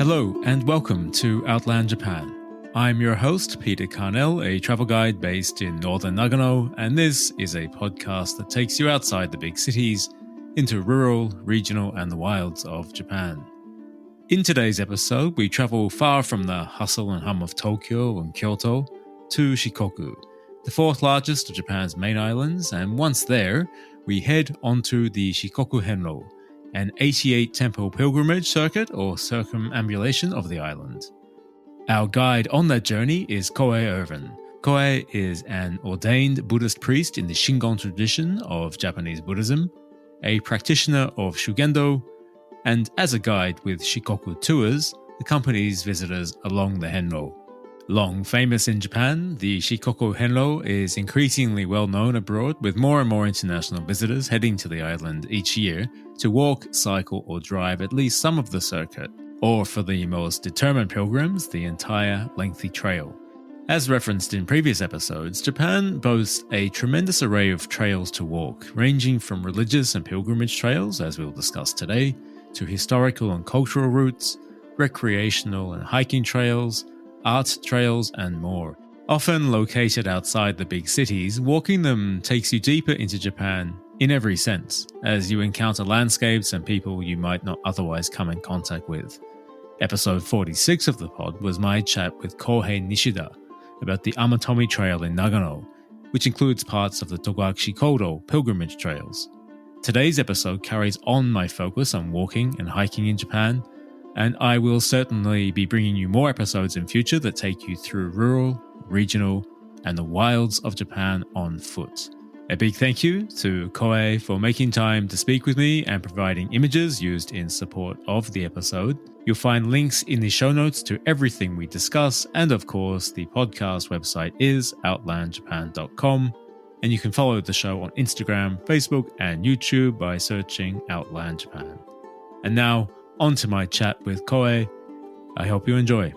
Hello and welcome to Outland Japan. I'm your host, Peter Carnell, a travel guide based in northern Nagano, and this is a podcast that takes you outside the big cities into rural, regional, and the wilds of Japan. In today's episode, we travel far from the hustle and hum of Tokyo and Kyoto to Shikoku, the fourth largest of Japan's main islands, and once there, we head onto the Shikoku Henro, an 88-temple pilgrimage circuit or circumambulation of the island. Our guide on that journey is Kōei Ervin. Kōei is an ordained Buddhist priest in the Shingon tradition of Japanese Buddhism, a practitioner of Shugendō, and as a guide with Shikoku Tours, accompanies visitors along the Henro. Long famous in Japan, the Shikoku Henro is increasingly well known abroad, with more and more international visitors heading to the island each year to walk, cycle, or drive at least some of the circuit, or for the most determined pilgrims, the entire lengthy trail. As referenced in previous episodes, Japan boasts a tremendous array of trails to walk, ranging from religious and pilgrimage trails, as we'll discuss today, to historical and cultural routes, recreational and hiking trails, art trails, and more. Often located outside the big cities, walking them takes you deeper into Japan in every sense, as you encounter landscapes and people you might not otherwise come in contact with. Episode 46 of the pod was my chat with Kohei Nishida about the Amatomi Trail in Nagano, which includes parts of the Togashikodo pilgrimage trails. Today's episode carries on my focus on walking and hiking in Japan, and I will certainly be bringing you more episodes in future that take you through rural, regional, and the wilds of Japan on foot. A big thank you to Kōei for making time to speak with me and providing images used in support of the episode. You'll find links in the show notes to everything we discuss, and of course, the podcast website is outlandjapan.com, and you can follow the show on Instagram, Facebook, and YouTube by searching Outland Japan. And now, on to my chat with Kōei. I hope you enjoy.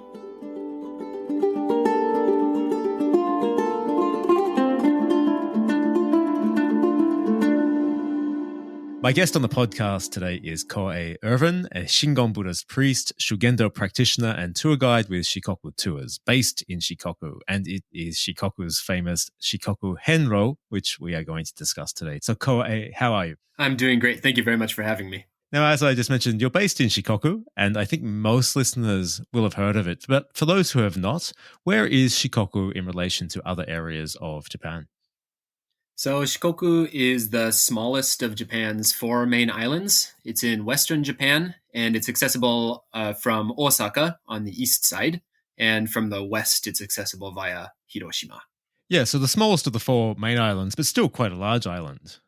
My guest on the podcast today is Kōei Ervin, a Shingon Buddhist priest, Shugendō practitioner, and tour guide with Shikoku Tours, based in Shikoku. And it is Shikoku's famous Shikoku Henro, which we are going to discuss today. So Kōei, how are you? I'm doing great. Thank you very much for having me. Now, as I just mentioned, you're based in Shikoku, and I think most listeners will have heard of it. But for those who have not, where is Shikoku in relation to other areas of Japan? So Shikoku is the smallest of Japan's four main islands. It's in western Japan, and it's accessible from Osaka on the east side, and from the west, it's accessible via Hiroshima. Yeah, so the smallest of the four main islands, but still quite a large island.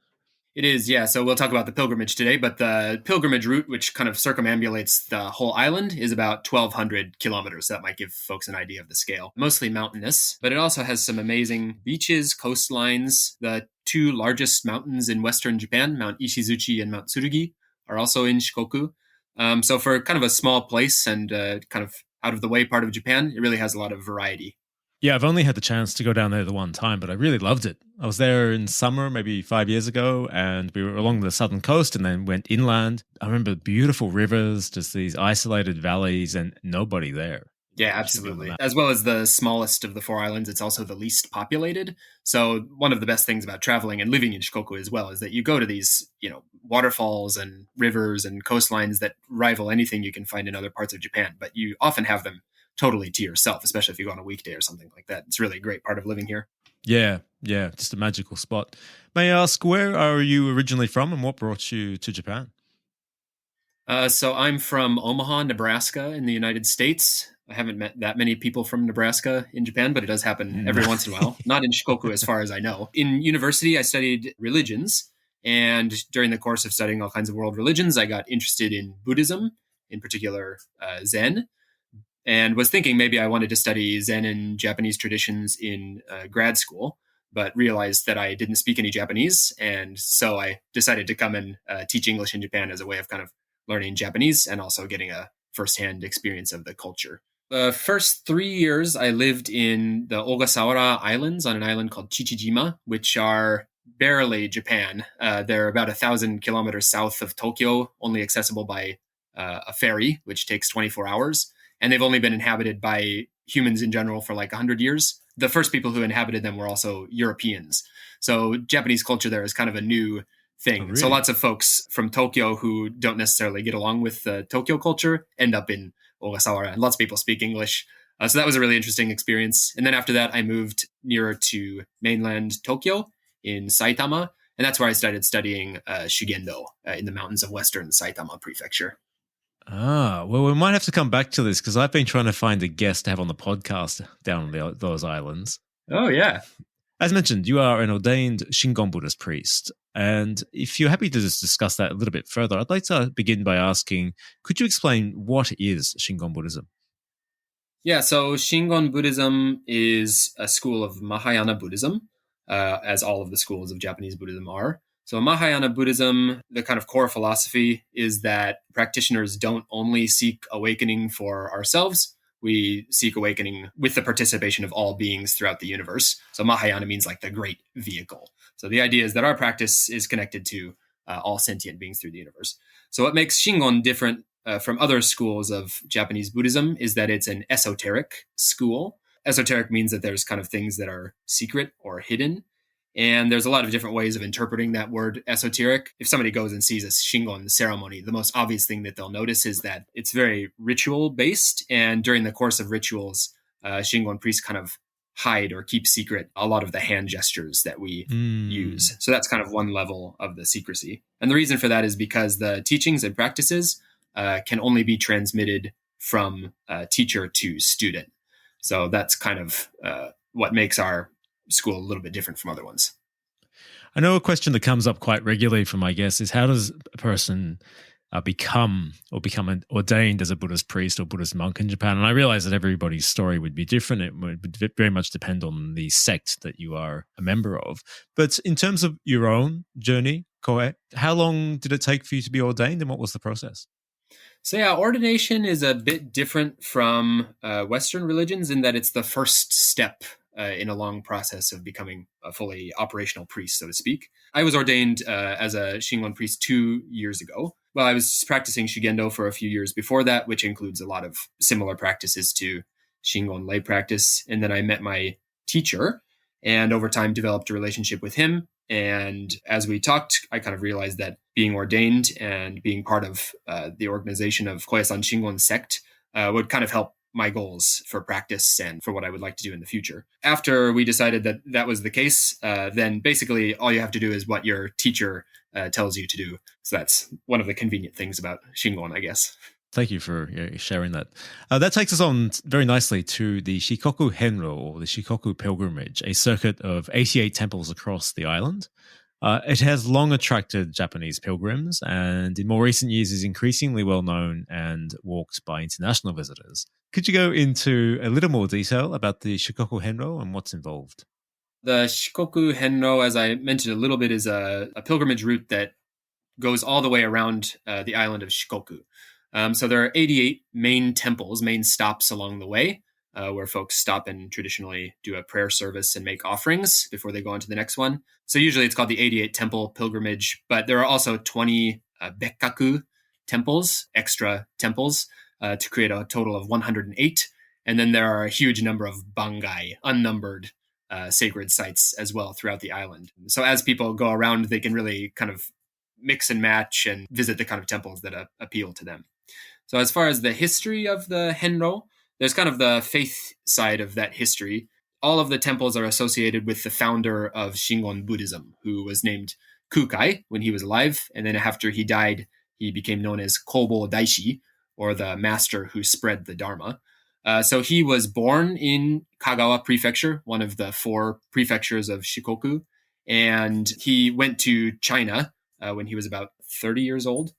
It is, yeah. So we'll talk about the pilgrimage today, but the pilgrimage route, which kind of circumambulates the whole island, is about 1,200 kilometers. That might give folks an idea of the scale. Mostly mountainous, but it also has some amazing beaches, coastlines. The two largest mountains in western Japan, Mount Ishizuchi and Mount Tsurugi, are also in Shikoku. So for kind of a small place and kind of out of the way part of Japan, it really has a lot of variety. Yeah, I've only had the chance to go down there the one time, but I really loved it. I was there in summer, maybe 5 years ago, and we were along the southern coast and then went inland. I remember beautiful rivers, just these isolated valleys, and nobody there. Yeah, absolutely. As well as the smallest of the four islands, it's also the least populated. So one of the best things about traveling and living in Shikoku as well is that you go to these, waterfalls and rivers and coastlines that rival anything you can find in other parts of Japan, but you often have them totally to yourself, especially if you go on a weekday or something like that. It's really a great part of living here. Yeah, just a magical spot. May I ask, where are you originally from and what brought you to Japan? So I'm from Omaha, Nebraska in the United States. I haven't met that many people from Nebraska in Japan, but it does happen every once in a while. Not in Shikoku as far as I know. In university, I studied religions, and during the course of studying all kinds of world religions, I got interested in Buddhism, in particular Zen, and was thinking maybe I wanted to study Zen and Japanese traditions in grad school, but realized that I didn't speak any Japanese. And so I decided to come and teach English in Japan as a way of kind of learning Japanese and also getting a firsthand experience of the culture. The first 3 years I lived in the Ogasawara Islands on an island called Chichijima, which are barely Japan. They're about 1,000 kilometers south of Tokyo, only accessible by a ferry, which takes 24 hours. And they've only been inhabited by humans in general for like 100 years. The first people who inhabited them were also Europeans. So Japanese culture there is kind of a new thing. Oh, really? So lots of folks from Tokyo who don't necessarily get along with the Tokyo culture end up in Ogasawara. And lots of people speak English. So that was a really interesting experience. And then after that, I moved nearer to mainland Tokyo in Saitama. And that's where I started studying Shugendō in the mountains of western Saitama prefecture. Ah, well, we might have to come back to this because I've been trying to find a guest to have on the podcast down on those islands. Oh, yeah. As mentioned, you are an ordained Shingon Buddhist priest. And if you're happy to just discuss that a little bit further, I'd like to begin by asking, could you explain what is Shingon Buddhism? Yeah, so Shingon Buddhism is a school of Mahayana Buddhism, as all of the schools of Japanese Buddhism are. So Mahayana Buddhism, the kind of core philosophy is that practitioners don't only seek awakening for ourselves, we seek awakening with the participation of all beings throughout the universe. So Mahayana means like the great vehicle. So the idea is that our practice is connected to all sentient beings through the universe. So what makes Shingon different from other schools of Japanese Buddhism is that it's an esoteric school. Esoteric means that there's kind of things that are secret or hidden. And there's a lot of different ways of interpreting that word esoteric. If somebody goes and sees a Shingon ceremony, the most obvious thing that they'll notice is that it's very ritual based. And during the course of rituals, Shingon priests kind of hide or keep secret a lot of the hand gestures that we use. So that's kind of one level of the secrecy. And the reason for that is because the teachings and practices can only be transmitted from teacher to student. So that's kind of what makes our school a little bit different from other ones. I know a question that comes up quite regularly from my guests is how does a person become ordained as a Buddhist priest or Buddhist monk in Japan? And I realize that everybody's story would be different. It would very much depend on the sect that you are a member of. But in terms of your own journey, Kōei, how long did it take for you to be ordained and what was the process? So yeah, ordination is a bit different from Western religions in that it's the first step in a long process of becoming a fully operational priest, so to speak. I was ordained as a Shingon priest 2 years ago. Well, I was practicing Shugendō for a few years before that, which includes a lot of similar practices to Shingon lay practice. And then I met my teacher and over time developed a relationship with him. And as we talked, I kind of realized that being ordained and being part of the organization of Koyasan Shingon sect would kind of help my goals for practice and for what I would like to do in the future. After we decided that that was the case, then basically all you have to do is what your teacher tells you to do. So that's one of the convenient things about Shingon, I guess. Thank you for sharing that. That takes us on very nicely to the Shikoku Henro, or the Shikoku Pilgrimage, a circuit of 88 temples across the island. It has long attracted Japanese pilgrims and in more recent years is increasingly well known and walked by international visitors. Could you go into a little more detail about the Shikoku Henro and what's involved? The Shikoku Henro, as I mentioned a little bit, is a pilgrimage route that goes all the way around the island of Shikoku. So there are 88 main temples, main stops along the way, where folks stop and traditionally do a prayer service and make offerings before they go on to the next one. So usually it's called the 88 temple pilgrimage, but there are also 20 bekkaku temples, extra temples, to create a total of 108. And then there are a huge number of bangai, unnumbered sacred sites as well throughout the island. So as people go around, they can really kind of mix and match and visit the kind of temples that appeal to them. So as far as the history of the Henro, there's kind of the faith side of that history. All of the temples are associated with the founder of Shingon Buddhism, who was named Kūkai when he was alive. And then after he died, he became known as Kōbō Daishi, or the master who spread the Dharma. So he was born in Kagawa Prefecture, one of the 4 prefectures of Shikoku. And he went to China when he was about 30 years old.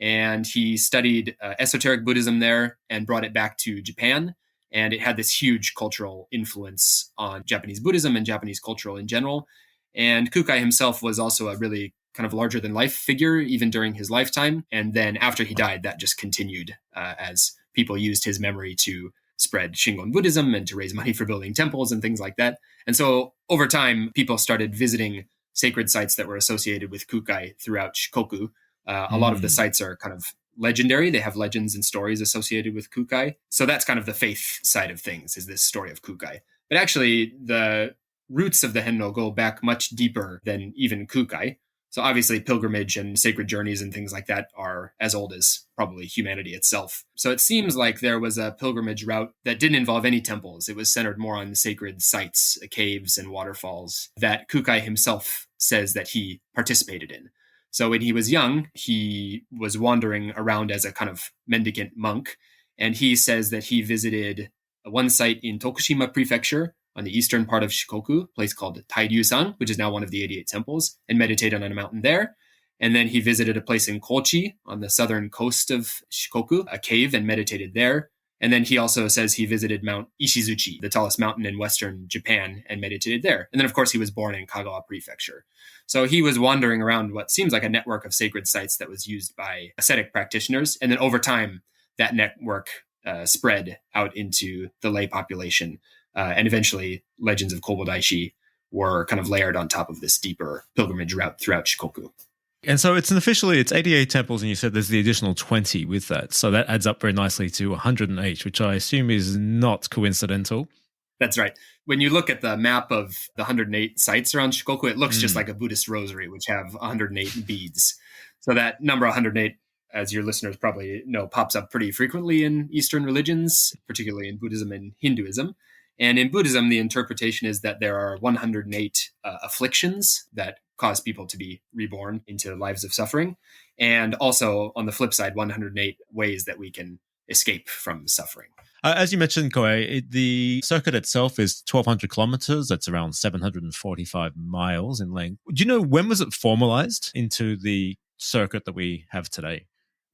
And he studied esoteric Buddhism there and brought it back to Japan. And it had this huge cultural influence on Japanese Buddhism and Japanese culture in general. And Kūkai himself was also a really kind of larger than life figure, even during his lifetime. And then after he died, that just continued as people used his memory to spread Shingon Buddhism and to raise money for building temples and things like that. And so over time, people started visiting sacred sites that were associated with Kūkai throughout Shikoku. A lot of the sites are kind of legendary. They have legends and stories associated with Kūkai. So that's kind of the faith side of things, is this story of Kūkai. But actually, the roots of the Henro go back much deeper than even Kūkai. So obviously pilgrimage and sacred journeys and things like that are as old as probably humanity itself. So it seems like there was a pilgrimage route that didn't involve any temples. It was centered more on sacred sites, caves and waterfalls that Kūkai himself says that he participated in. So when he was young, he was wandering around as a kind of mendicant monk. And he says that he visited one site in Tokushima Prefecture on the eastern part of Shikoku, a place called Tairyu-san, which is now one of the 88 temples, and meditated on a mountain there. And then he visited a place in Kochi on the southern coast of Shikoku, a cave, and meditated there. And then he also says he visited Mount Ishizuchi, the tallest mountain in western Japan, and meditated there. And then, of course, he was born in Kagawa Prefecture. So he was wandering around what seems like a network of sacred sites that was used by ascetic practitioners. And then over time, that network spread out into the lay population. And eventually, legends of Kōbō Daishi were kind of layered on top of this deeper pilgrimage route throughout Shikoku. And so it's 88 temples, and you said there's the additional 20 with that. So that adds up very nicely to 108, which I assume is not coincidental. That's right. When you look at the map of the 108 sites around Shikoku, it looks just like a Buddhist rosary, which have 108 beads. So that number 108, as your listeners probably know, pops up pretty frequently in Eastern religions, particularly in Buddhism and Hinduism. And in Buddhism, the interpretation is that there are 108 afflictions that cause people to be reborn into lives of suffering. And also, on the flip side, 108 ways that we can escape from suffering. As you mentioned, Kōei, the circuit itself is 1,200 kilometers. That's around 745 miles in length. Do you know when was it formalized into the circuit that we have today?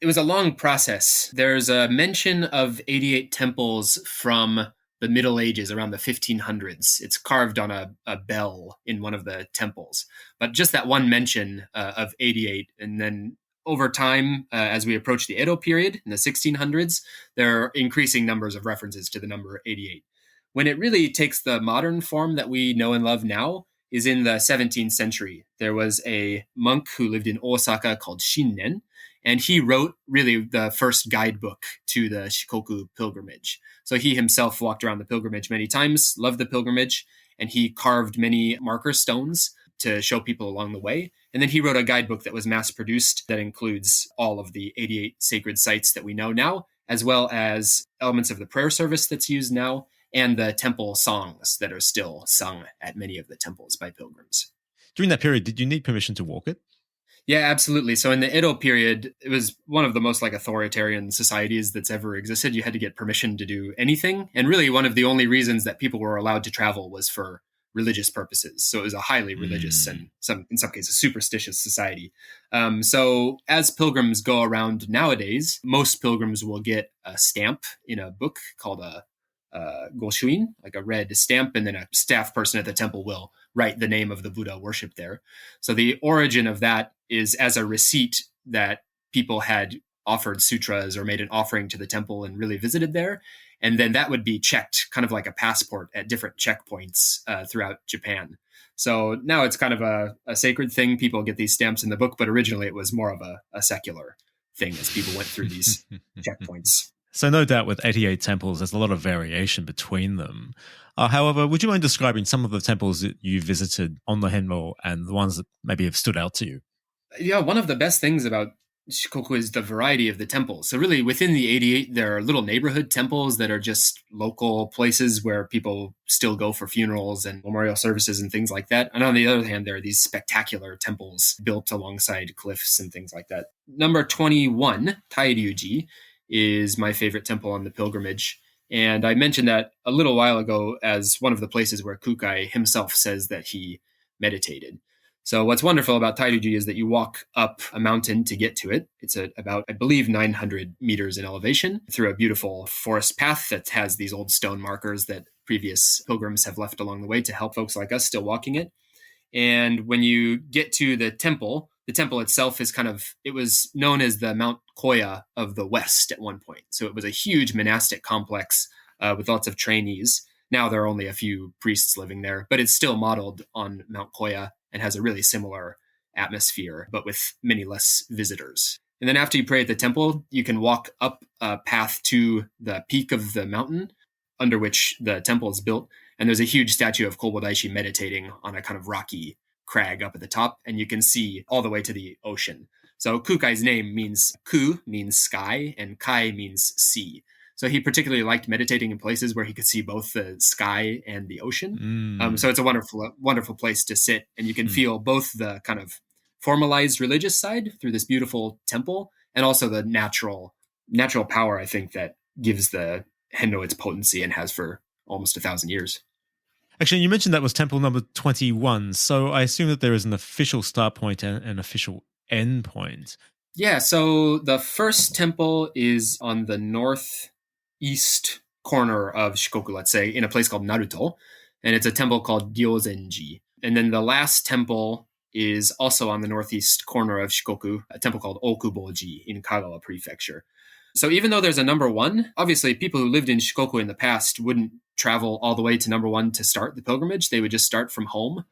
It was a long process. There's a mention of 88 temples from the Middle Ages, around the 1500s. It's carved on a bell in one of the temples. But just that one mention of 88, and then over time, as we approach the Edo period in the 1600s, there are increasing numbers of references to the number 88. When it really takes the modern form that we know and love now is in the 17th century. There was a monk who lived in Osaka called Shingon, and he wrote really the first guidebook to the Shikoku pilgrimage. So he himself walked around the pilgrimage many times, loved the pilgrimage, and he carved many marker stones to show people along the way. And then he wrote a guidebook that was mass-produced that includes all of the 88 sacred sites that we know now, as well as elements of the prayer service that's used now, and the temple songs that are still sung at many of the temples by pilgrims. During that period, did you need permission to walk it? Yeah, absolutely. So in the Edo period, it was one of the most authoritarian societies that's ever existed. You had to get permission to do anything. And really one of the only reasons that people were allowed to travel was for religious purposes. So it was a highly religious and in some cases superstitious society. So as pilgrims go around nowadays, most pilgrims will get a stamp in a book called a goshuin, like a red stamp, and then a staff person at the temple will write the name of the Buddha worshipped there. So the origin of that is as a receipt that people had offered sutras or made an offering to the temple and really visited there. And then that would be checked kind of like a passport at different checkpoints throughout Japan. So now it's kind of a sacred thing. People get these stamps in the book, but originally it was more of a secular thing as people went through these checkpoints. So no doubt with 88 temples, there's a lot of variation between them. However, would you mind describing some of the temples that you visited on the Henro and the ones that maybe have stood out to you? Yeah, one of the best things about Shikoku is the variety of the temples. So really within the 88, there are little neighborhood temples that are just local places where people still go for funerals and memorial services and things like that. And on the other hand, there are these spectacular temples built alongside cliffs and things like that. Number 21, Tairyuji, is my favorite temple on the pilgrimage. And I mentioned that a little while ago as one of the places where Kūkai himself says that he meditated. So what's wonderful about Tairyuji is that you walk up a mountain to get to it. It's at about, I believe, 900 meters in elevation through a beautiful forest path that has these old stone markers that previous pilgrims have left along the way to help folks like us still walking it. And when you get to the temple itself is it was known as the Mount Koya of the West at one point. So it was a huge monastic complex with lots of trainees. Now there are only a few priests living there, but it's still modeled on Mount Koya and has a really similar atmosphere, but with many less visitors. And then after you pray at the temple, you can walk up a path to the peak of the mountain under which the temple is built. And there's a huge statue of Kōbō Daishi meditating on a kind of rocky crag up at the top. And you can see all the way to the ocean. So Kūkai's name means Ku means sky and Kai means sea. So he particularly liked meditating in places where he could see both the sky and the ocean. So it's a wonderful place to sit. And you can feel both the kind of formalized religious side through this beautiful temple and also the natural power, I think, that gives the Henro its potency and has for almost 1,000 years. Actually, you mentioned that was temple number 21. So I assume that there is an official start point and an official end point. Yeah, so the first temple is on the northeast corner of Shikoku, let's say, in a place called Naruto. And it's a temple called Ryozenji. And then the last temple is also on the northeast corner of Shikoku, a temple called Okuboji in Kagawa Prefecture. So even though there's a number one, obviously people who lived in Shikoku in the past wouldn't travel all the way to number one to start the pilgrimage. They would just start from home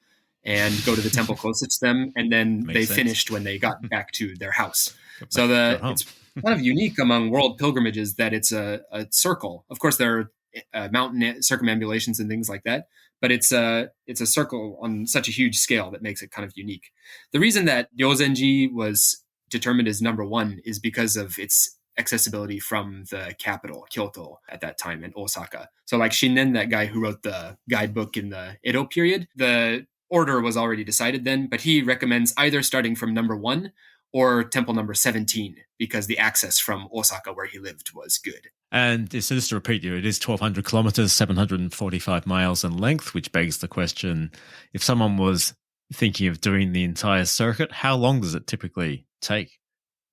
and go to the temple closest to them. And then they finished when they got back to their house. So it's kind of unique among world pilgrimages that it's a circle. Of course, there are mountain circumambulations and things like that. But it's a circle on such a huge scale that makes it kind of unique. The reason that Ryozenji was determined as number one is because of its accessibility from the capital, Kyoto, at that time, and Osaka. So like Shingen, that guy who wrote the guidebook in the Edo period, the order was already decided then, but he recommends either starting from number one or temple number 17, because the access from Osaka, where he lived, was good. And so just to repeat you, it is 1,200 kilometers, 745 miles in length, which begs the question, if someone was thinking of doing the entire circuit, how long does it typically take?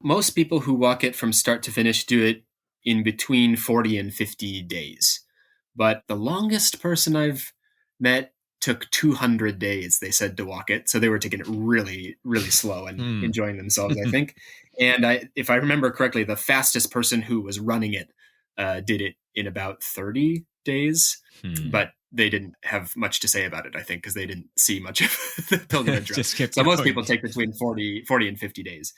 Most people who walk it from start to finish do it in between 40 and 50 days. But the longest person I've met took 200 days, they said, to walk it. So they were taking it really, really slow and enjoying themselves, I think. And if I remember correctly, the fastest person who was running it did it in about 30 days. But they didn't have much to say about it, I think, because they didn't see much of the pilgrimage route. So most people take between 40 and 50 days.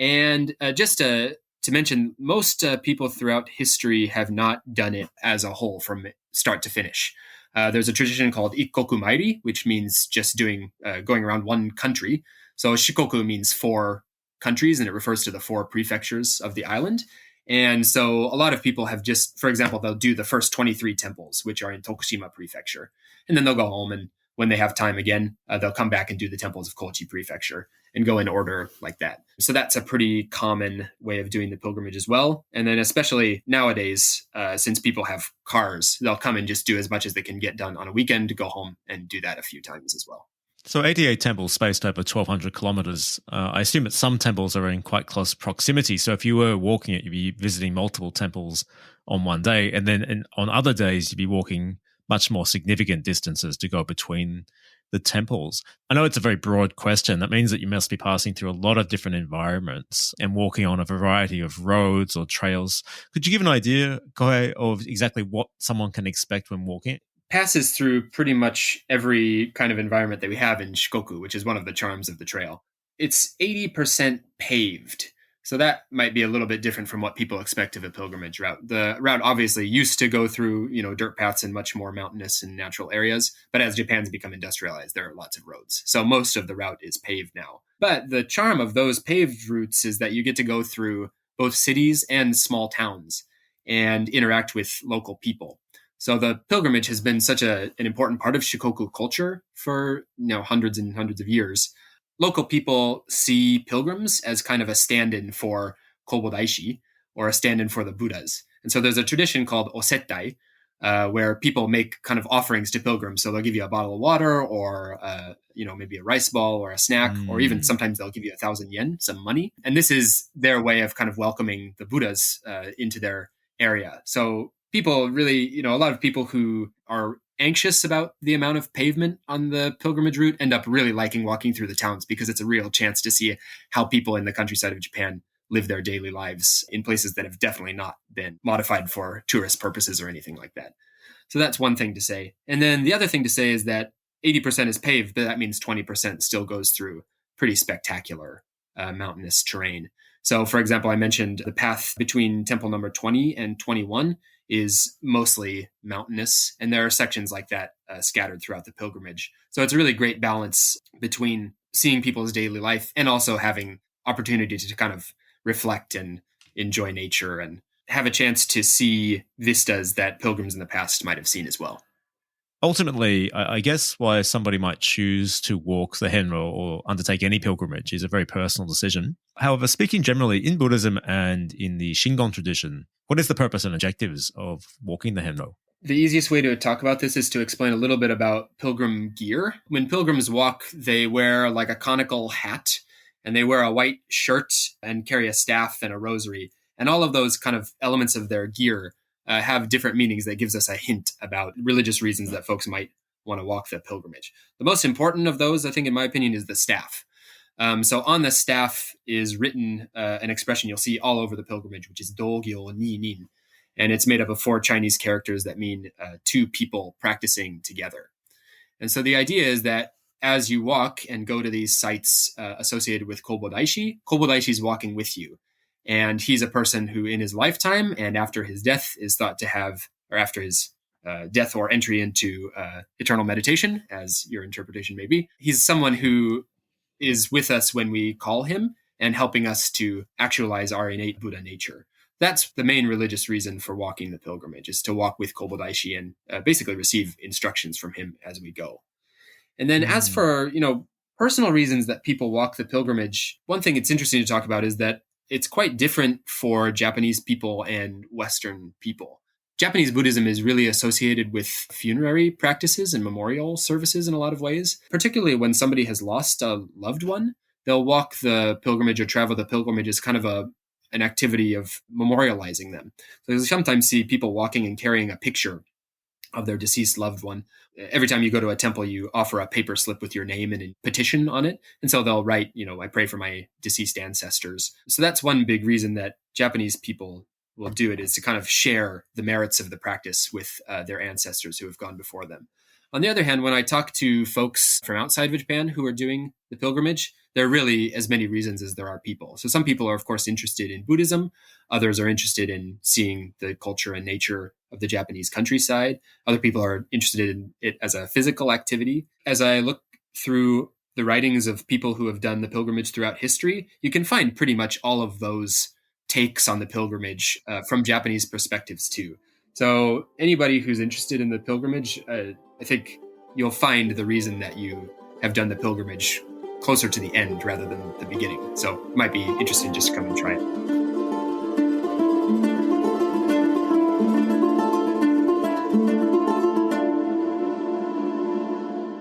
And just to mention, most people throughout history have not done it as a whole from start to finish. There's a tradition called Ikkoku Mairi, which means just going around one country. So Shikoku means 4 countries, and it refers to the 4 prefectures of the island. And so a lot of people have just, for example, they'll do the first 23 temples, which are in Tokushima Prefecture. And then they'll go home, and when they have time again, they'll come back and do the temples of Kochi Prefecture and go in order like that. So that's a pretty common way of doing the pilgrimage as well. And then especially nowadays, since people have cars, they'll come and just do as much as they can get done on a weekend to go home and do that a few times as well. So 88 temples spaced over 1,200 kilometers. I assume that some temples are in quite close proximity. So if you were walking it, you'd be visiting multiple temples on one day. And then on other days, you'd be walking much more significant distances to go between the temples. I know it's a very broad question. That means that you must be passing through a lot of different environments and walking on a variety of roads or trails. Could you give an idea, Kōei, of exactly what someone can expect when walking? Passes through pretty much every kind of environment that we have in Shikoku, which is one of the charms of the trail. It's 80% paved. So that might be a little bit different from what people expect of a pilgrimage route. The route obviously used to go through, dirt paths and much more mountainous and natural areas. But as Japan's become industrialized, there are lots of roads. So most of the route is paved now. But the charm of those paved routes is that you get to go through both cities and small towns and interact with local people. So the pilgrimage has been such an important part of Shikoku culture for hundreds and hundreds of years. Local people see pilgrims as kind of a stand-in for Kōbō Daishi, or a stand-in for the Buddhas. And so there's a tradition called osettai, where people make kind of offerings to pilgrims. So they'll give you a bottle of water, or maybe a rice ball or a snack, or even sometimes they'll give you 1,000 yen, some money. And this is their way of kind of welcoming the Buddhas into their area. So people really, a lot of people who are anxious about the amount of pavement on the pilgrimage route end up really liking walking through the towns, because it's a real chance to see how people in the countryside of Japan live their daily lives in places that have definitely not been modified for tourist purposes or anything like that. So that's one thing to say. And then the other thing to say is that 80% is paved, but that means 20% still goes through pretty spectacular mountainous terrain. So, for example, I mentioned the path between temple number 20 and 21 is mostly mountainous, and there are sections like that scattered throughout the pilgrimage. So it's a really great balance between seeing people's daily life and also having opportunity to kind of reflect and enjoy nature and have a chance to see vistas that pilgrims in the past might have seen as well. Ultimately, I guess why somebody might choose to walk the Henro or undertake any pilgrimage is a very personal decision. However, speaking generally in Buddhism and in the Shingon tradition, what is the purpose and objectives of walking the Henro? The easiest way to talk about this is to explain a little bit about pilgrim gear. When pilgrims walk, they wear like a conical hat, and they wear a white shirt and carry a staff and a rosary. And all of those kind of elements of their gear have different meanings that gives us a hint about religious reasons that folks might want to walk the pilgrimage. The most important of those, I think, in my opinion, is the staff. So on the staff is written an expression you'll see all over the pilgrimage, which is Dōgyō Ni Nin. And it's made up of 4 Chinese characters that mean 2 people practicing together. And so the idea is that as you walk and go to these sites associated with Kōbō Daishi is walking with you. And he's a person who in his lifetime and after his death is thought to have, or after his death or entry into eternal meditation, as your interpretation may be, he's someone who is with us when we call him and helping us to actualize our innate Buddha nature. That's the main religious reason for walking the pilgrimage, is to walk with Kōbō Daishi and basically receive instructions from him as we go. And then as for, personal reasons that people walk the pilgrimage, one thing it's interesting to talk about is that it's quite different for Japanese people and Western people. Japanese Buddhism is really associated with funerary practices and memorial services in a lot of ways, particularly when somebody has lost a loved one. They'll walk the pilgrimage or travel the pilgrimage as kind of an activity of memorializing them. So you'll sometimes see people walking and carrying a picture of their deceased loved one. Every time you go to a temple, you offer a paper slip with your name and a petition on it. And so they'll write, I pray for my deceased ancestors. So that's one big reason that Japanese people will do it, is to kind of share the merits of the practice with their ancestors who have gone before them. On the other hand, when I talk to folks from outside of Japan who are doing the pilgrimage, there are really as many reasons as there are people. So some people are, of course, interested in Buddhism. Others are interested in seeing the culture and nature of the Japanese countryside. Other people are interested in it as a physical activity. As I look through the writings of people who have done the pilgrimage throughout history, you can find pretty much all of those takes on the pilgrimage from Japanese perspectives too. So anybody who's interested in the pilgrimage, I think you'll find the reason that you have done the pilgrimage closer to the end rather than the beginning. So it might be interesting just to come and try it.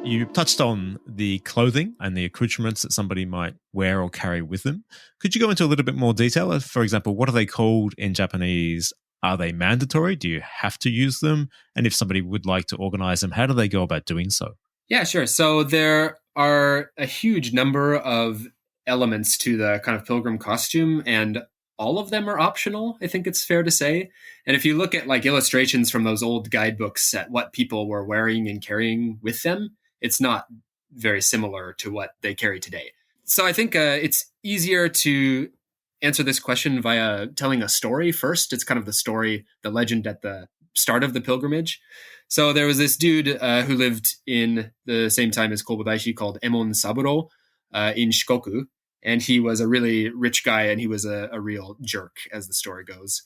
You touched on the clothing and the accoutrements that somebody might wear or carry with them. Could you go into a little bit more detail? For example, what are they called in Japanese? Are they mandatory? Do you have to use them? And if somebody would like to organize them, how do they go about doing so? Yeah, sure. So there are a huge number of elements to the kind of pilgrim costume, and all of them are optional, I think it's fair to say. And if you look at like illustrations from those old guidebooks at what people were wearing and carrying with them, it's not very similar to what they carry today. So I think it's easier to answer this question via telling a story first. It's kind of the legend at the start of the pilgrimage. So there was this dude who lived in the same time as Kōbō Daishi called Emon Saburo in Shikoku. And he was a really rich guy, and he was a real jerk, as the story goes.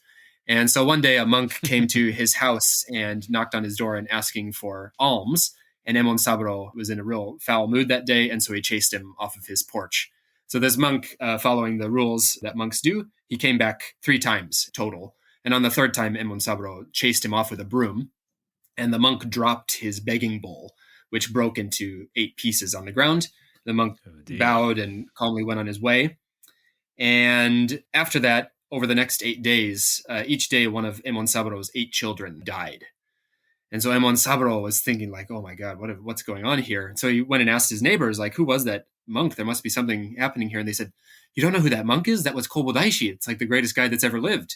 And so one day a monk came to his house and knocked on his door and asking for alms. And Emon Saburo was in a real foul mood that day, and so he chased him off of his porch. So this monk, following the rules that monks do, he came back 3 times total. And on the 3rd time, Emon Saburo chased him off with a broom, and the monk dropped his begging bowl, which broke into 8 pieces on the ground. The monk bowed and calmly went on his way. And after that, over the next 8 days, each day one of Emon Saburo's 8 children died. And so Emon Saburo was thinking like, oh my God, what's going on here? And so he went and asked his neighbors, like, who was that monk? There must be something happening here. And they said, you don't know who that monk is? That was Kōbō Daishi. It's like the greatest guy that's ever lived.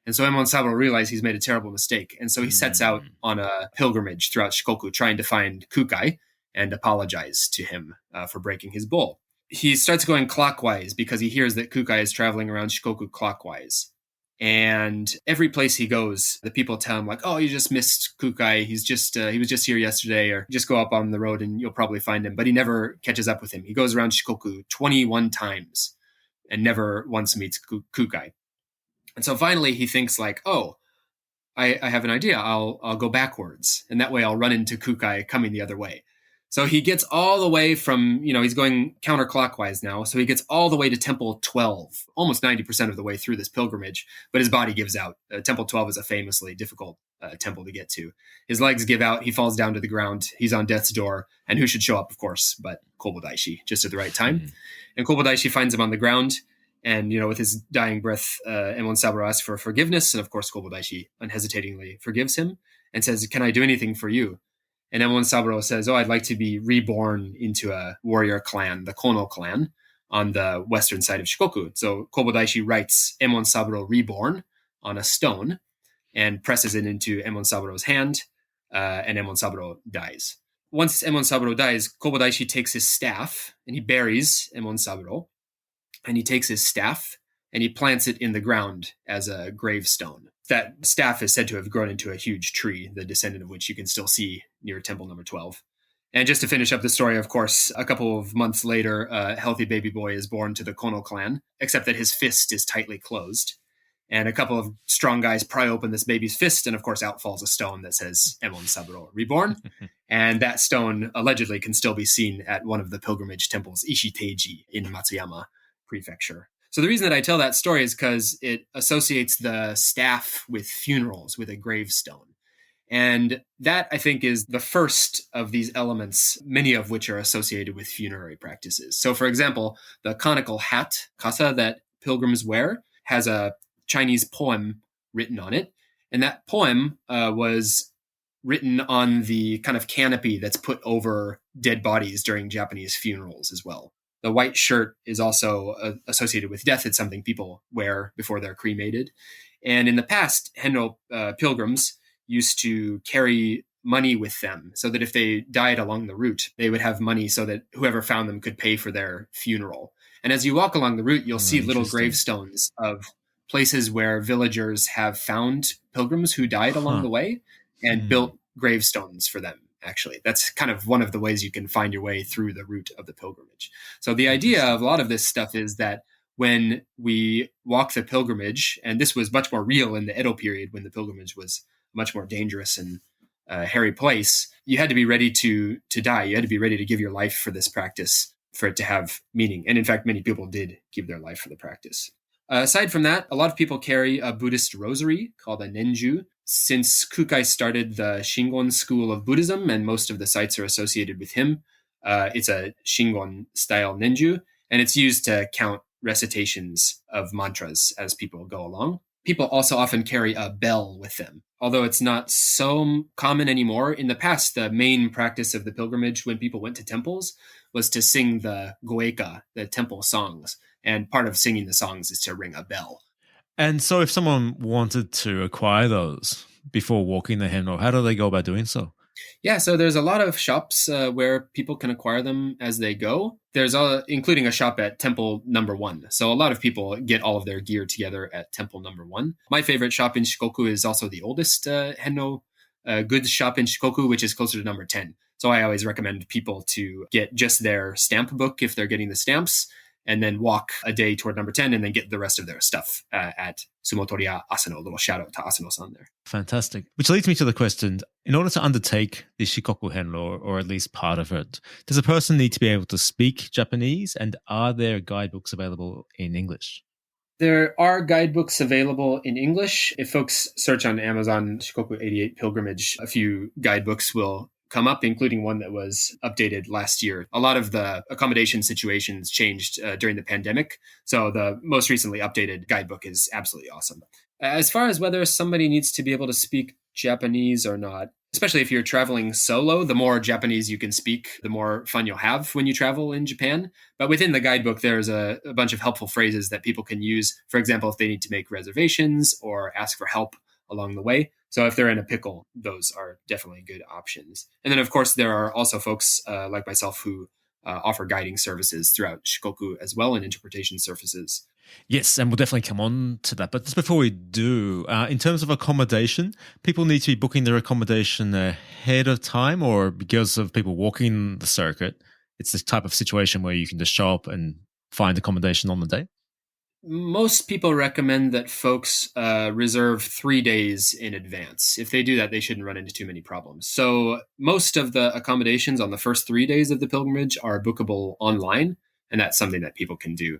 And so Emon Saburo realized he's made a terrible mistake. And so he sets out on a pilgrimage throughout Shikoku, trying to find Kūkai and apologize to him for breaking his bowl. he starts going clockwise because he hears that Kūkai is traveling around Shikoku clockwise. And every place he goes, the people tell him like, "Oh, you just missed Kūkai. He was just here yesterday, or just go up on the road and you'll probably find him." But he never catches up with him. He goes around Shikoku 21 times and never once meets Kūkai. And so finally he thinks like, "Oh, I have an idea. I'll go backwards, and that way I'll run into Kūkai coming the other way." So he gets all the way from, he's going counterclockwise now. So he gets all the way to Temple 12, almost 90% of the way through this pilgrimage, but his body gives out. Temple 12 is a famously difficult temple to get to. His legs give out. He falls down to the ground. He's on death's door. And who should show up, of course, but Kōbō Daishi, just at the right time. Mm. And Kōbō Daishi finds him on the ground. And, with his dying breath, Emon Saburo asks for forgiveness. And of course, Kōbō Daishi unhesitatingly forgives him and says, "Can I do anything for you?" And Emon Saburo says, "Oh, I'd like to be reborn into a warrior clan, the Kono clan, on the western side of Shikoku." So Kōbō Daishi writes Emon Saburo reborn on a stone and presses it into Emon Saburo's hand, and Emon Saburo dies. Once Emon Saburo dies, Kōbō Daishi takes his staff and he buries Emon Saburo. And he takes his staff and he plants it in the ground as a gravestone. That staff is said to have grown into a huge tree, the descendant of which you can still see near temple number 12. And just to finish up the story, of course, a couple of months later, a healthy baby boy is born to the Kono clan, except that his fist is tightly closed. And a couple of strong guys pry open this baby's fist, and of course out falls a stone that says Emon Saburo reborn. And that stone allegedly can still be seen at one of the pilgrimage temples, Ishiteiji, in Matsuyama Prefecture. So the reason that I tell that story is because it associates the staff with funerals, with a gravestone. And that, I think, is the first of these elements, many of which are associated with funerary practices. So, for example, the conical hat, kasa, that pilgrims wear has a Chinese poem written on it. And that poem was written on the kind of canopy that's put over dead bodies during Japanese funerals as well. The white shirt is also associated with death. It's something people wear before they're cremated. And in the past, Henro pilgrims used to carry money with them so that if they died along the route, they would have money so that whoever found them could pay for their funeral. And as you walk along the route, you'll see little gravestones of places where villagers have found pilgrims who died along the way and built gravestones for them. Actually, that's kind of one of the ways you can find your way through the route of the pilgrimage. So the idea of a lot of this stuff is that when we walk the pilgrimage, and this was much more real in the Edo period when the pilgrimage was a much more dangerous and hairy place, you had to be ready to die. You had to be ready to give your life for this practice for it to have meaning. And in fact, many people did give their life for the practice. Aside from that, a lot of people carry a Buddhist rosary called a nenju. Since Kūkai started the Shingon school of Buddhism, and most of the sites are associated with him, it's a Shingon-style nenju, and it's used to count recitations of mantras as people go along. People also often carry a bell with them, although it's not so common anymore. In the past, the main practice of the pilgrimage when people went to temples was to sing the goeka, the temple songs, and part of singing the songs is to ring a bell. And so if someone wanted to acquire those before walking the Henro, how do they go about doing so? Yeah, so there's a lot of shops where people can acquire them as they go. There's including a shop at Temple Number 1. So a lot of people get all of their gear together at Temple Number 1. My favorite shop in Shikoku is also the oldest Henro goods shop in Shikoku, which is closer to Number 10. So I always recommend people to get just their stamp book if they're getting the stamps, and then walk a day toward Number 10 and then get the rest of their stuff at Sumotoriya Asano. A little shout out to Asano-san there. Fantastic. Which leads me to the question, in order to undertake the Shikoku Henro, or at least part of it, does a person need to be able to speak Japanese, and are there guidebooks available in English? There are guidebooks available in English. If folks search on Amazon Shikoku 88 Pilgrimage, a few guidebooks will come up, including one that was updated last year. A lot of the accommodation situations changed during the pandemic, so the most recently updated guidebook is absolutely awesome. As far as whether somebody needs to be able to speak Japanese or not, especially if you're traveling solo, the more Japanese you can speak, the more fun you'll have when you travel in Japan. But within the guidebook, there's a bunch of helpful phrases that people can use. For example, if they need to make reservations or ask for help along the way. So if they're in a pickle, those are definitely good options. And then, of course, there are also folks like myself who offer guiding services throughout Shikoku as well, and interpretation services. Yes, and we'll definitely come on to that. But just before we do, in terms of accommodation, people need to be booking their accommodation ahead of time, or because of people walking the circuit, it's the type of situation where you can just show up and find accommodation on the day? Most people recommend that folks reserve 3 days in advance. If they do that, they shouldn't run into too many problems. So most of the accommodations on the first 3 days of the pilgrimage are bookable online, and that's something that people can do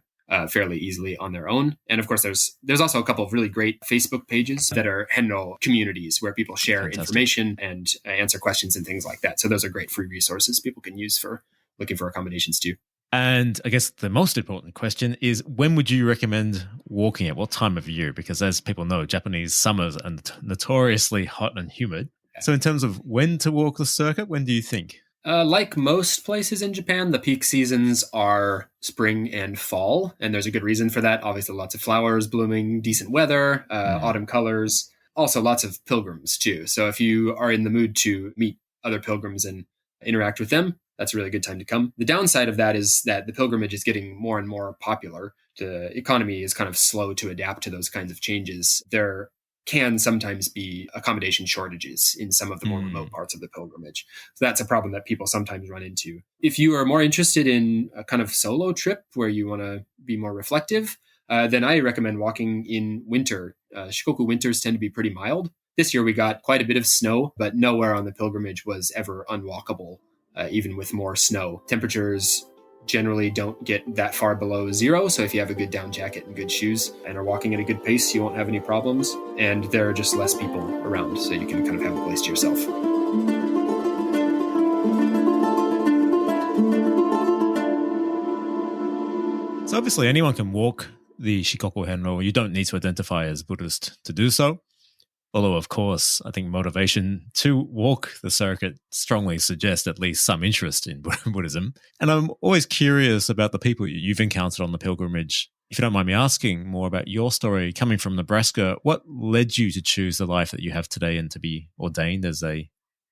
fairly easily on their own. And of course, there's also a couple of really great Facebook pages that are Henro communities where people share information and answer questions and things like that. So those are great free resources people can use for looking for accommodations too. And I guess the most important question is, when would you recommend walking at what time of year? Because as people know, Japanese summers are notoriously hot and humid. So in terms of when to walk the circuit, when do you think? Like most places in Japan, the peak seasons are spring and fall, and there's a good reason for that. Obviously, lots of flowers blooming, decent weather, autumn colors, also lots of pilgrims too. So if you are in the mood to meet other pilgrims and interact with them, that's a really good time to come. The downside of that is that the pilgrimage is getting more and more popular. The economy is kind of slow to adapt to those kinds of changes. There can sometimes be accommodation shortages in some of the more remote parts of the pilgrimage. So that's a problem that people sometimes run into. If you are more interested in a kind of solo trip where you want to be more reflective, then I recommend walking in winter. Shikoku winters tend to be pretty mild. This year we got quite a bit of snow, but nowhere on the pilgrimage was ever unwalkable, even with more snow. Temperatures generally don't get that far below zero. So if you have a good down jacket and good shoes and are walking at a good pace, you won't have any problems. And there are just less people around, so you can kind of have a place to yourself. So obviously anyone can walk the Shikoku Henro. You don't need to identify as Buddhist to do so. Although, of course, I think motivation to walk the circuit strongly suggests at least some interest in Buddhism. And I'm always curious about the people you've encountered on the pilgrimage. If you don't mind me asking more about your story, coming from Nebraska, what led you to choose the life that you have today and to be ordained as a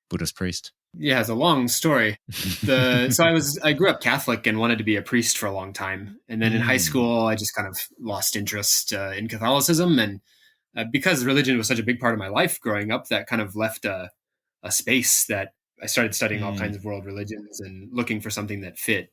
Buddhist priest? Yeah, it's a long story. So I grew up Catholic and wanted to be a priest for a long time. And then in high school, I just kind of lost interest in Catholicism. And because religion was such a big part of my life growing up, that kind of left a space that I started studying all kinds of world religions and looking for something that fit.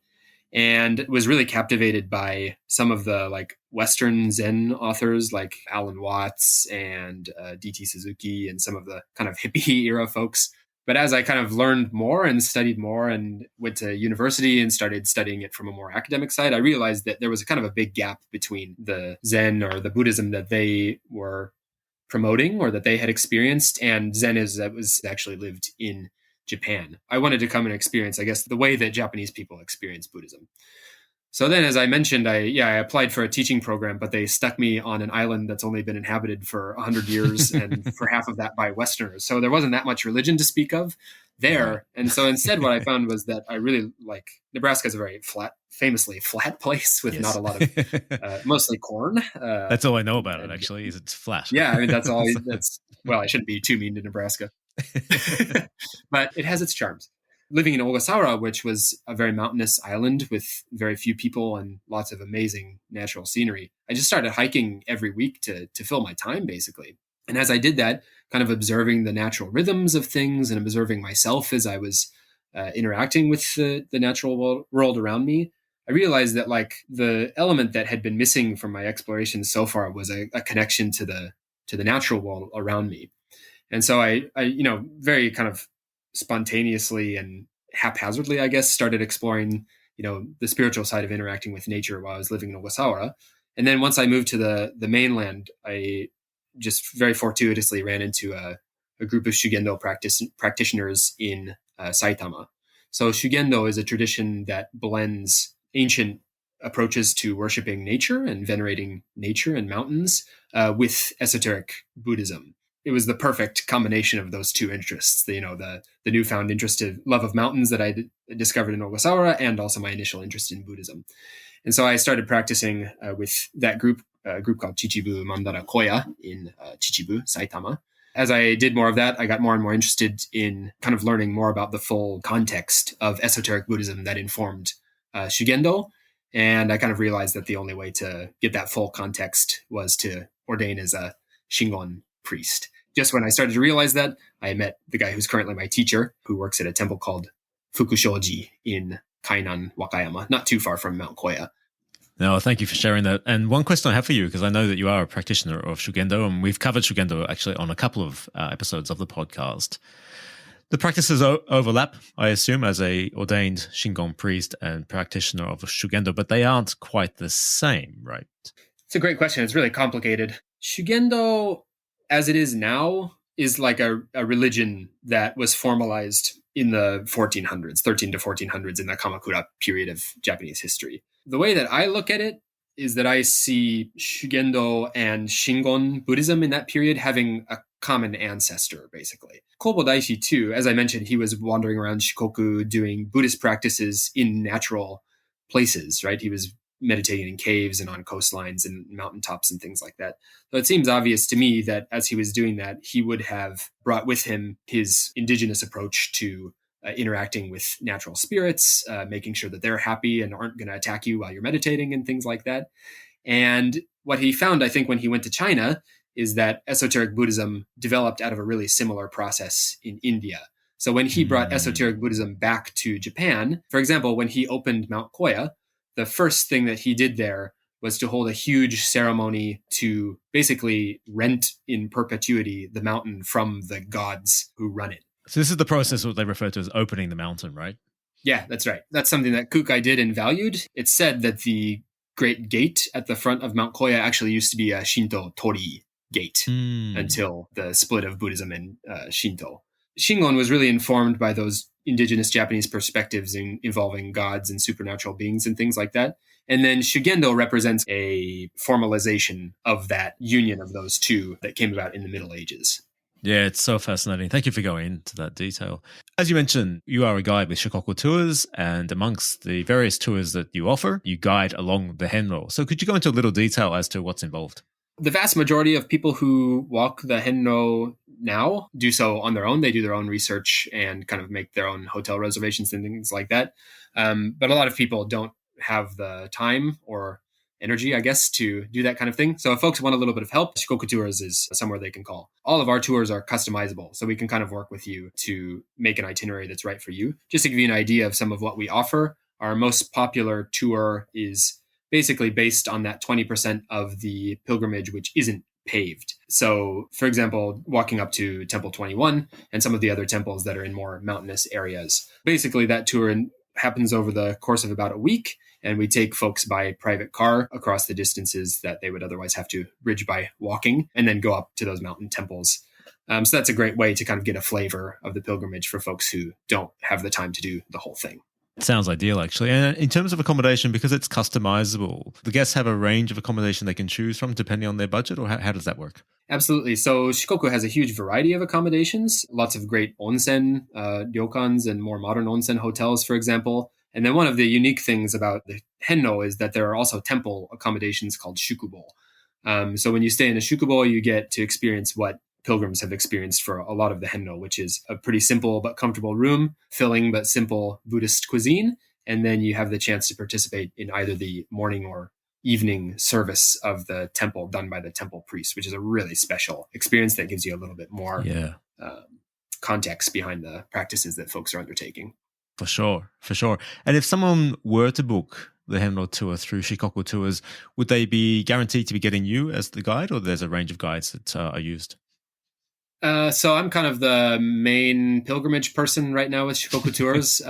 And was really captivated by some of the like Western Zen authors like Alan Watts and D.T. Suzuki and some of the kind of hippie era folks. But as I kind of learned more and studied more and went to university and started studying it from a more academic side, I realized that there was a kind of a big gap between the Zen or the Buddhism that they were promoting or that they had experienced and Zen that was actually lived in Japan. I wanted to come and experience, I guess, the way that Japanese people experience Buddhism. So then, as I mentioned, I applied for a teaching program, but they stuck me on an island that's only been inhabited for 100 years and for half of that by Westerners. So there wasn't that much religion to speak of there. And so instead, what I found was that I really like Nebraska is a very famously flat place with not a lot of, mostly corn. That's all I know about it, actually, is it's flat. Yeah, I mean, well, I shouldn't be too mean to Nebraska. But it has its charms. Living in Ogasawara, which was a very mountainous island with very few people and lots of amazing natural scenery, I just started hiking every week to fill my time, basically. And as I did that, kind of observing the natural rhythms of things and observing myself as I was interacting with the natural world around me, I realized that like the element that had been missing from my exploration so far was a connection to the natural world around me. And so I very kind of spontaneously and haphazardly, I guess, started exploring, the spiritual side of interacting with nature while I was living in Ogasawara. And then once I moved to the mainland, I just very fortuitously ran into a group of Shugendō practitioners in Saitama. So Shugendō is a tradition that blends ancient approaches to worshiping nature and venerating nature and mountains with esoteric Buddhism. It was the perfect combination of those two interests, the newfound interest in love of mountains that I discovered in Ogasawara and also my initial interest in Buddhism. And so I started practicing with that group, a group called Chichibu Mandara Koya in Chichibu, Saitama. As I did more of that, I got more and more interested in kind of learning more about the full context of esoteric Buddhism that informed Shugendō. And I kind of realized that the only way to get that full context was to ordain as a Shingon priest. Just when I started to realize that, I met the guy who's currently my teacher, who works at a temple called Fukushoji in Kainan, Wakayama, not too far from Mount Koya. No, thank you for sharing that. And one question I have for you, because I know that you are a practitioner of Shugendō, and we've covered Shugendō actually on a couple of episodes of the podcast. The practices overlap, I assume, as a ordained Shingon priest and practitioner of Shugendō, but they aren't quite the same, right? It's a great question. It's really complicated. Shugendō, as it is now, is like a religion that was formalized in the 1400s, 13 to 1400s in the Kamakura period of Japanese history. The way that I look at it is that I see Shugendō and Shingon Buddhism in that period having a common ancestor, basically. Kōbō Daishi, too, as I mentioned, he was wandering around Shikoku doing Buddhist practices in natural places, right? He was meditating in caves and on coastlines and mountaintops and things like that. So it seems obvious to me that as he was doing that, he would have brought with him his indigenous approach to interacting with natural spirits, making sure that they're happy and aren't going to attack you while you're meditating and things like that. And what he found, I think, when he went to China is that esoteric Buddhism developed out of a really similar process in India. So when he brought esoteric Buddhism back to Japan, for example, when he opened Mount Koya, the first thing that he did there was to hold a huge ceremony to basically rent in perpetuity the mountain from the gods who run it. So this is the process what they refer to as opening the mountain, right? Yeah, that's right. That's something that Kūkai did and valued. It's said that the great gate at the front of Mount Koya actually used to be a Shinto Tori gate until the split of Buddhism and Shinto. Shingon was really informed by those indigenous Japanese perspectives involving gods and supernatural beings and things like that. And then Shugendō represents a formalization of that union of those two that came about in the Middle Ages. Yeah, it's so fascinating. Thank you for going into that detail. As you mentioned, you are a guide with Shikoku Tours, and amongst the various tours that you offer, you guide along the Henro. So could you go into a little detail as to what's involved? The vast majority of people who walk the Henro now do so on their own. They do their own research and kind of make their own hotel reservations and things like that. But a lot of people don't have the time or energy, I guess, to do that kind of thing. So if folks want a little bit of help, Shikoku Tours is somewhere they can call. All of our tours are customizable, so we can kind of work with you to make an itinerary that's right for you. Just to give you an idea of some of what we offer, our most popular tour is basically based on that 20% of the pilgrimage which isn't paved. So, for example, walking up to Temple 21 and some of the other temples that are in more mountainous areas. Basically, that tour happens over the course of about a week, and we take folks by private car across the distances that they would otherwise have to bridge by walking, and then go up to those mountain temples. So that's a great way to kind of get a flavor of the pilgrimage for folks who don't have the time to do the whole thing. It sounds ideal, actually. And in terms of accommodation, because it's customizable, the guests have a range of accommodation they can choose from depending on their budget, or how does that work? Absolutely. So Shikoku has a huge variety of accommodations, lots of great onsen, ryokans, and more modern onsen hotels, for example. And then one of the unique things about the Henro is that there are also temple accommodations called shukubo. So when you stay in a shukubo, you get to experience what pilgrims have experienced for a lot of the Henro, which is a pretty simple but comfortable room, filling but simple Buddhist cuisine. And then you have the chance to participate in either the morning or evening service of the temple done by the temple priest, which is a really special experience that gives you a little bit more context behind the practices that folks are undertaking. For sure. And if someone were to book the Henro tour through Shikoku Tours, would they be guaranteed to be getting you as the guide, or there's a range of guides that are used? So I'm kind of the main pilgrimage person right now with Shikoku Tours.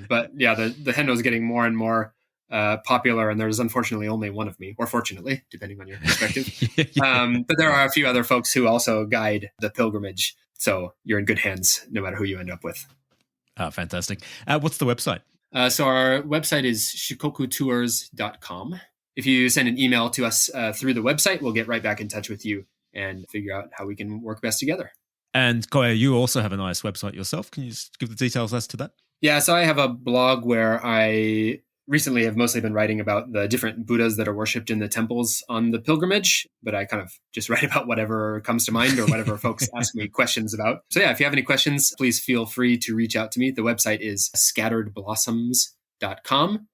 But yeah, the Henro is getting more and more popular, and there's unfortunately only one of me, or fortunately, depending on your perspective. But there are a few other folks who also guide the pilgrimage. So you're in good hands, no matter who you end up with. Fantastic. What's the website? So our website is shikokutours.com. If you send an email to us through the website, we'll get right back in touch with you and figure out how we can work best together. And Kōei, you also have a nice website yourself. Can you just give the details as to that? Yeah, so I have a blog where I recently have mostly been writing about the different Buddhas that are worshipped in the temples on the pilgrimage, but I kind of just write about whatever comes to mind or whatever folks ask me questions about. So yeah, if you have any questions, please feel free to reach out to me. The website is scatteredblossoms.com.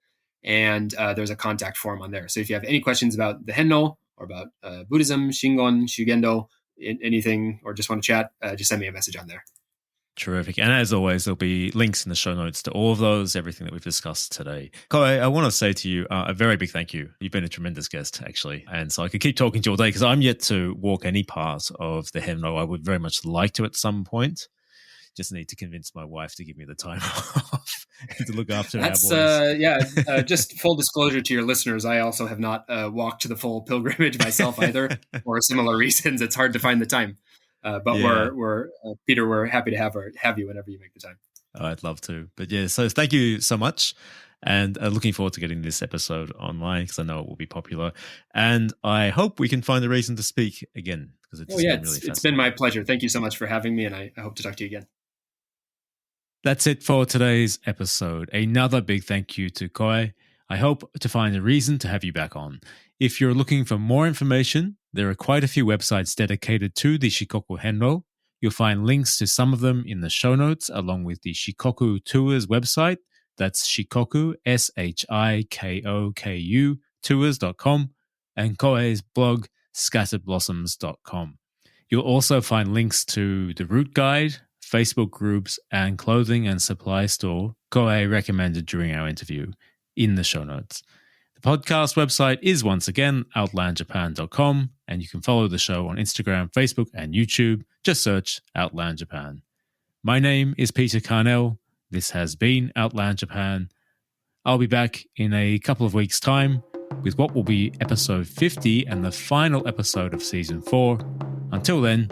and there's a contact form on there. So if you have any questions about the Henro or about Buddhism, Shingon, Shugendō, anything, or just want to chat, just send me a message on there. Terrific. And as always, there'll be links in the show notes to all of those, everything that we've discussed today. Kōei, I want to say to you a very big thank you. You've been a tremendous guest, actually. And so I could keep talking to you all day because I'm yet to walk any part of the Henro. I would very much like to at some point. Just need to convince my wife to give me the time off and to look after our boys. Just full disclosure to your listeners, I also have not walked to the full pilgrimage myself either, for similar reasons. It's hard to find the time. But we're Peter, we're happy to have you whenever you make the time. I'd love to. But yeah, so thank you so much. And looking forward to getting this episode online because I know it will be popular. And I hope we can find a reason to speak again because it's been really fascinating. It's been my pleasure. Thank you so much for having me, and I hope to talk to you again. That's it for today's episode. Another big thank you to Kōei. I hope to find a reason to have you back on. If you're looking for more information, there are quite a few websites dedicated to the Shikoku Henro. You'll find links to some of them in the show notes, along with the Shikoku Tours website. That's Shikoku, Shikoku, tours.com, and Kōei's blog, scatteredblossoms.com. You'll also find links to the route guide, Facebook groups, and clothing and supply store Kōei recommended during our interview in the show notes. The podcast website is once again outlandjapan.com, and you can follow the show on Instagram, Facebook, and YouTube. Just search Outland Japan. My name is Peter Carnell. This has been Outland Japan. I'll be back in a couple of weeks' time with what will be episode 50 and the final episode of season 4. Until then,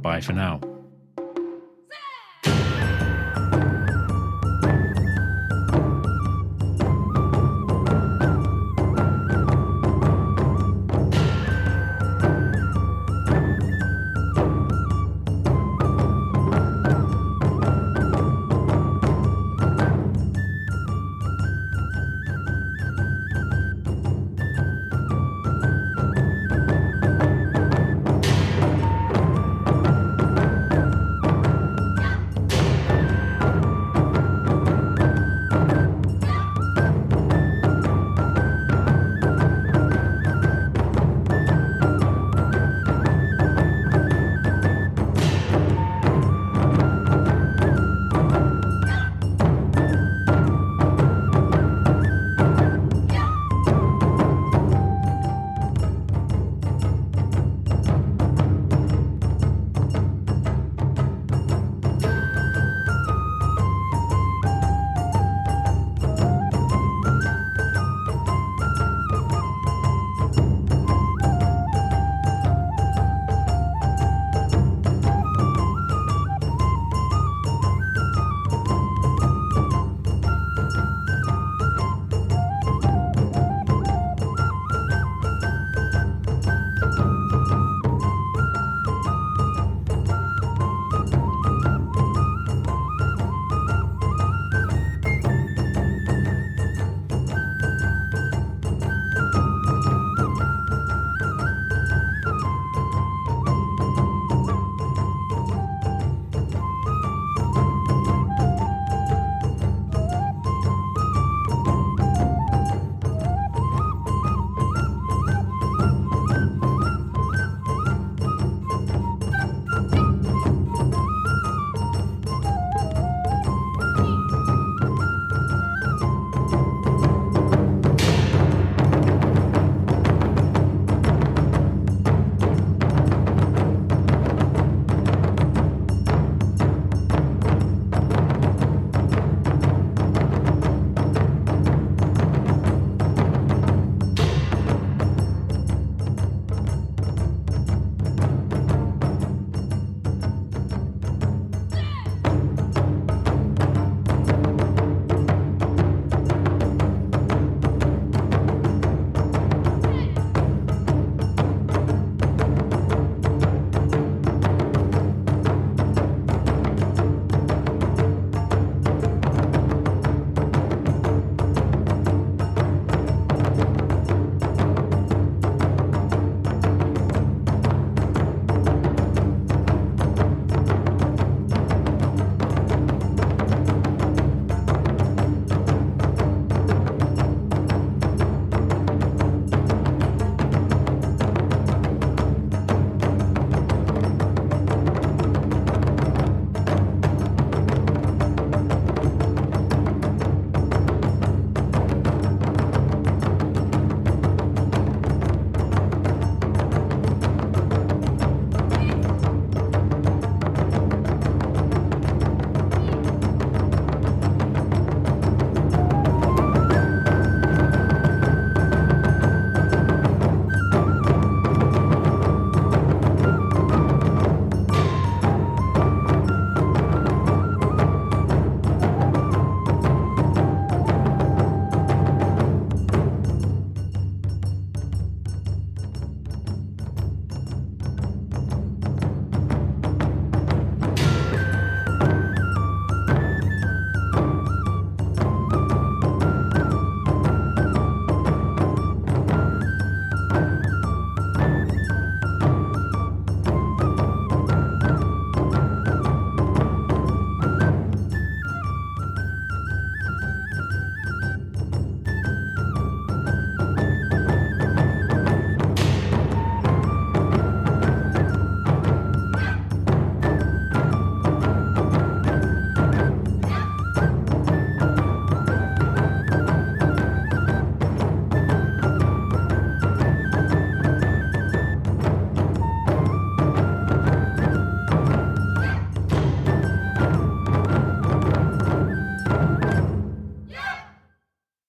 bye for now.